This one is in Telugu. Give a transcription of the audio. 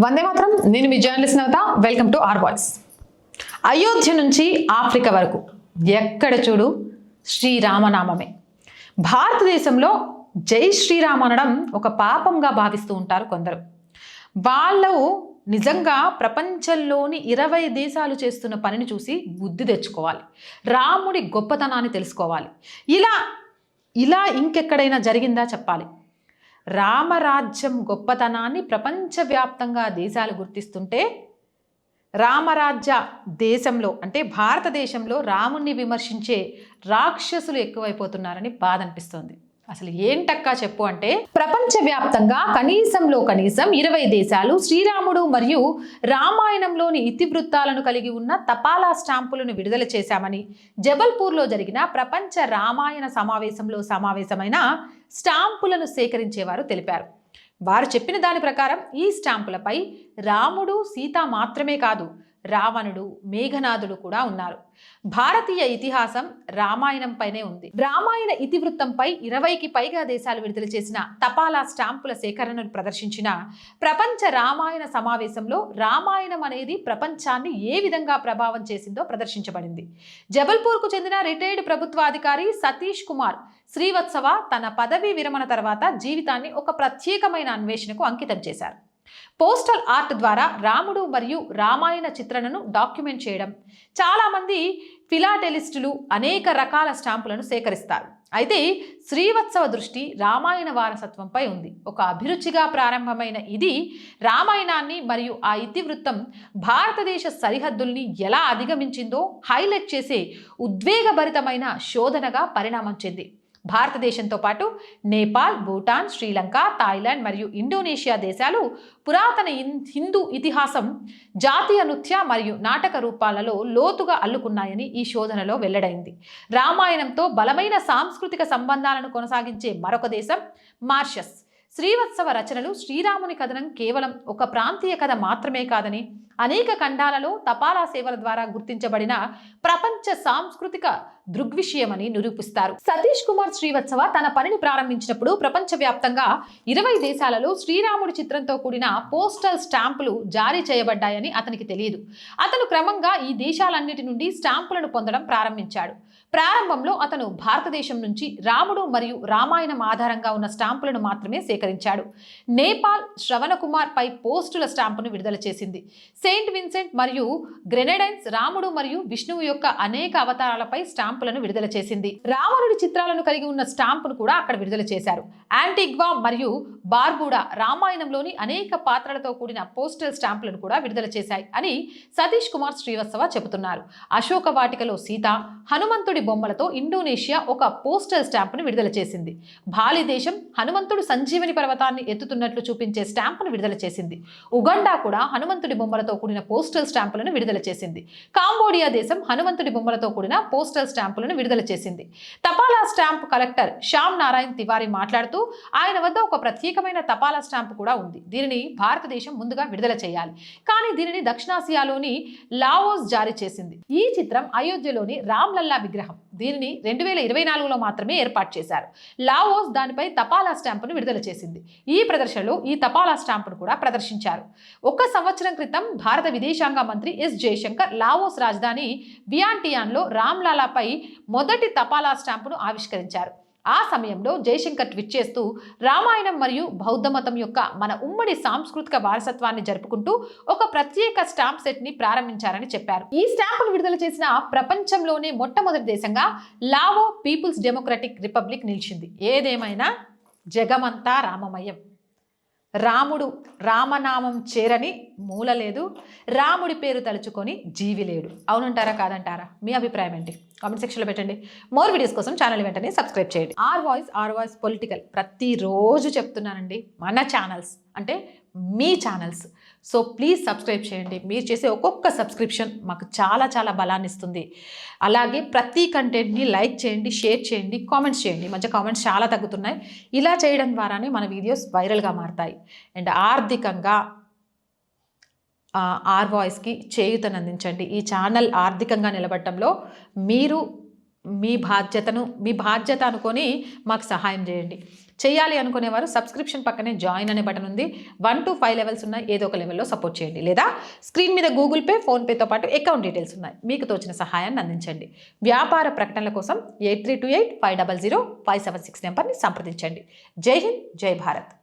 వందే మాత్రం. నేను మీ journalist Navata. Welcome to our voice. Ayodhya నుంచి ఆఫ్రికా వరకు ఎక్కడ చూడు శ్రీరామనామమే. భారతదేశంలో జై శ్రీరామ్ అనడం ఒక పాపంగా భావిస్తూ ఉంటారు కొందరు. వాళ్ళు నిజంగా ప్రపంచంలోని 20 దేశాలు చేస్తున్న పనిని చూసి బుద్ధి తెచ్చుకోవాలి. రాముడి గొప్పతనాన్ని తెలుసుకోవాలి. ఇలా ఇంకెక్కడైనా జరిగిందా చెప్పాలి. రామరాజ్యం గొప్పతనాన్ని ప్రపంచవ్యాప్తంగా దేశాలు గుర్తిస్తుంటే రామరాజ్య దేశంలో అంటే భారతదేశంలో రాముణ్ణి విమర్శించే రాక్షసులు ఎక్కువైపోతున్నారని బాధ అనిపిస్తుంది. అసలు ఏంటక్కా చెప్పు అంటే ప్రపంచవ్యాప్తంగా కనీసం 20 దేశాలు శ్రీరాముడు మరియు రామాయణంలోని ఇతివృత్తాలను కలిగి ఉన్న తపాలా స్టాంపులను విడుదల చేశామని జబల్పూర్లో జరిగిన ప్రపంచ రామాయణ సమావేశంలో సమావేశమైన స్టాంపులను సేకరించేవారు తెలిపారు. వారు చెప్పిన దాని ప్రకారం ఈ స్టాంపులపై రాముడు సీత మాత్రమే కాదు, రావణుడు, మేఘనాథుడు కూడా ఉన్నారు. భారతీయ ఇతిహాసం రామాయణంపైనే ఉంది. రామాయణ ఇతివృత్తంపై 20కి పైగా దేశాలు విడుదల చేసిన తపాలా స్టాంపుల సేకరణను ప్రదర్శించిన ప్రపంచ రామాయణ సమావేశంలో రామాయణం అనేది ప్రపంచాన్ని ఏ విధంగా ప్రభావం చేసిందో ప్రదర్శించబడింది. జబల్పూర్కు చెందిన రిటైర్డ్ ప్రభుత్వాధికారి సతీష్ కుమార్ శ్రీవత్సవ తన పదవీ విరమణ తర్వాత జీవితాన్ని ఒక ప్రత్యేకమైన అన్వేషణకు అంకితం చేశారు. పోస్టల్ ఆర్ట్ ద్వారా రాముడు మరియు రామాయణ చిత్రణను డాక్యుమెంట్ చేయడం. చాలామంది ఫిలాటెలిస్టులు అనేక రకాల స్టాంపులను సేకరిస్తారు. అయితే శ్రీవత్సవ దృష్టి రామాయణ వారసత్వంపై ఉంది. ఒక అభిరుచిగా ప్రారంభమైన ఇది రామాయణాన్ని మరియు ఆ ఇతివృత్తం భారతదేశ సరిహద్దుల్ని ఎలా అధిగమించిందో హైలైట్ చేసే ఉద్వేగభరితమైన శోధనగా పరిణామం చెంది భారతదేశంతో పాటు నేపాల్, భూటాన్, శ్రీలంక, థాయిలాండ్ మరియు ఇండోనేషియా దేశాలు పురాతన హిందూ ఇతిహాసం, జాతీయ నృత్య మరియు నాటక రూపాలలో లోతుగా అల్లుకున్నాయని ఈ శోధనలో వెల్లడైంది. రామాయణంతో బలమైన సాంస్కృతిక సంబంధాలను కొనసాగించే మరొక దేశం మారిషస్. శ్రీవత్సవ రచనలు శ్రీరాముని కథనం కేవలం ఒక ప్రాంతీయ కథ మాత్రమే కాదని, అనేక ఖండాలలో తపాలా సేవల ద్వారా గుర్తించబడిన ప్రపంచ సాంస్కృతిక దృగ్విషయమని నిరూపిస్తారు. సతీష్ కుమార్ శ్రీవత్సవ తన పనిని ప్రారంభించినప్పుడు ప్రపంచవ్యాప్తంగా 20 దేశాలలో శ్రీరాముడి చిత్రంతో కూడిన పోస్టల్ స్టాంపులు జారీ చేయబడ్డాయని అతనికి తెలియదు. అతను క్రమంగా ఈ దేశాలన్నిటి నుండి స్టాంపులను పొందడం ప్రారంభించాడు. ప్రారంభంలో అతను భారతదేశం నుంచి రాముడు మరియు రామాయణం ఆధారంగా ఉన్న స్టాంపులను మాత్రమే సేకరించాడు. నేపాల్ శ్రవణ కుమార్ పై పోస్టుల స్టాంపును విడుదల చేసింది. సెయింట్ విన్సెంట్ మరియు గ్రెనడైన్స్ రాముడు మరియు విష్ణువు యొక్క అనేక అవతారాలపై స్టాంపులను విడుదల చేసింది. రావణుడి చిత్రాలను కలిగి ఉన్న స్టాంపును కూడా అక్కడ విడుదల చేశారు. యాంటిగ్వా మరియు బార్బుడా రామాయణంలోని అనేక పాత్రలతో కూడిన పోస్టల్ స్టాంపులను కూడా విడుదల చేశాయి అని సతీష్ కుమార్ శ్రీవత్సవ చెబుతున్నారు. అశోక వాటికలో సీత, హనుమంతుడి బొమ్మలతో ఇండోనేషియా ఒక పోస్టల్ స్టాంపును విడుదల చేసింది. బాలి దేశం హనుమంతుడు సంజీవని పర్వతాన్ని ఎత్తుతున్నట్లు చూపించే స్టాంపును విడుదల చేసింది. ఉగండా కూడా హనుమంతుడి బొమ్మలతో కూడిన పోస్టల్ స్టాంపులను విడుదల చేసింది. కాంబోడియా దేశం హనుమంతుడి బొమ్మలతో కూడిన పోస్టల్ స్టాంపులను విడుదల చేసింది. తపాలా స్టాంప్ కలెక్టర్ శ్యామ్ నారాయణ్ తివారీ మాట్లాడుతూ ఆయన వద్ద ఒక ప్రత్యేకమైన తపాలా స్టాంపు కూడా ఉంది. దీనిని భారతదేశం ముందుగా విడుదల చేయాలి, కానీ దీనిని దక్షిణాసియాలోని లావోస్ జారీ చేసింది. ఈ చిత్రం అయోధ్యలోని రామ్లల్లా విగ్రహం. దీనిని 2024లో మాత్రమే ఏర్పాటు చేశారు. లావోస్ దానిపై తపాలా స్టాంపును విడుదల చేసింది. ఈ ప్రదర్శనలో ఈ తపాలా స్టాంపును కూడా ప్రదర్శించారు. 1 సంవత్సరం క్రితం భారత విదేశాంగ మంత్రి ఎస్ జయశంకర్ లావోస్ రాజధాని వియాంటియాన్లో రామ్లాలాపై మొదటి తపాలా స్టాంపును ఆవిష్కరించారు. ఆ సమయంలో జయశంకర్ ట్వీట్ చేస్తూ రామాయణం మరియు బౌద్ధ మతం యొక్క మన ఉమ్మడి సాంస్కృతిక వారసత్వాన్ని జరుపుకుంటూ ఒక ప్రత్యేక స్టాంప్ సెట్ ని ప్రారంభించారని చెప్పారు. ఈ స్టాంపును విడుదల చేసిన ప్రపంచంలోనే మొట్టమొదటి దేశంగా లావో పీపుల్స్ డెమోక్రటిక్ రిపబ్లిక్ నిలిచింది. ఏదేమైనా జగమంతా రామమయం. రాముడు రామనామం చేరని మూల లేదు, రాముడి పేరు తలుచుకొని జీవి లేడు. అవునంటారా కాదంటారా? మీ అభిప్రాయం ఏంటి? కామెంట్ సెక్షన్లో పెట్టండి. మోర్ వీడియోస్ కోసం ఛానల్ వెంటనే సబ్స్క్రైబ్ చేయండి. ఆర్ వాయిస్ పొలిటికల్ ప్రతిరోజు చెప్తున్నానండి. మన ఛానల్స్ అంటే మీ ఛానల్స్. సో ప్లీజ్ సబ్స్క్రైబ్ చేయండి. మీరు చేసే ఒక్కొక్క సబ్స్క్రిప్షన్ మాకు చాలా చాలా బలాన్ని ఇస్తుంది. అలాగే ప్రతి కంటెంట్ని లైక్ చేయండి, షేర్ చేయండి, కామెంట్స్ చేయండి. ఈ మధ్య కామెంట్స్ చాలా తగ్గుతున్నాయి. ఇలా చేయడం ద్వారానే మన వీడియోస్ వైరల్గా మారుతాయి. అండ్ ఆర్థికంగా ఆర్ వాయిస్కి చేయూతనందించండి. ఈ ఛానల్ ఆర్థికంగా నిలబడటంలో మీరు మీ బాధ్యత అనుకొని మాకు సహాయం చేయండి. చేయాలి అనుకునేవారు సబ్స్క్రిప్షన్ పక్కనే జాయిన్ అనే బటన్ ఉంది. 1 to 5 లెవెల్స్ ఉన్నాయి. ఏదో ఒక లెవెల్లో సపోర్ట్ చేయండి. లేదా స్క్రీన్ మీద గూగుల్ పే, ఫోన్పేతో పాటు అకౌంట్ డీటెయిల్స్ ఉన్నాయి. మీకు తోచిన సహాయాన్ని అందించండి. వ్యాపార ప్రకటనల కోసం 8328 500 576 నెంబర్ని సంప్రదించండి. జై హింద్, జై భారత్.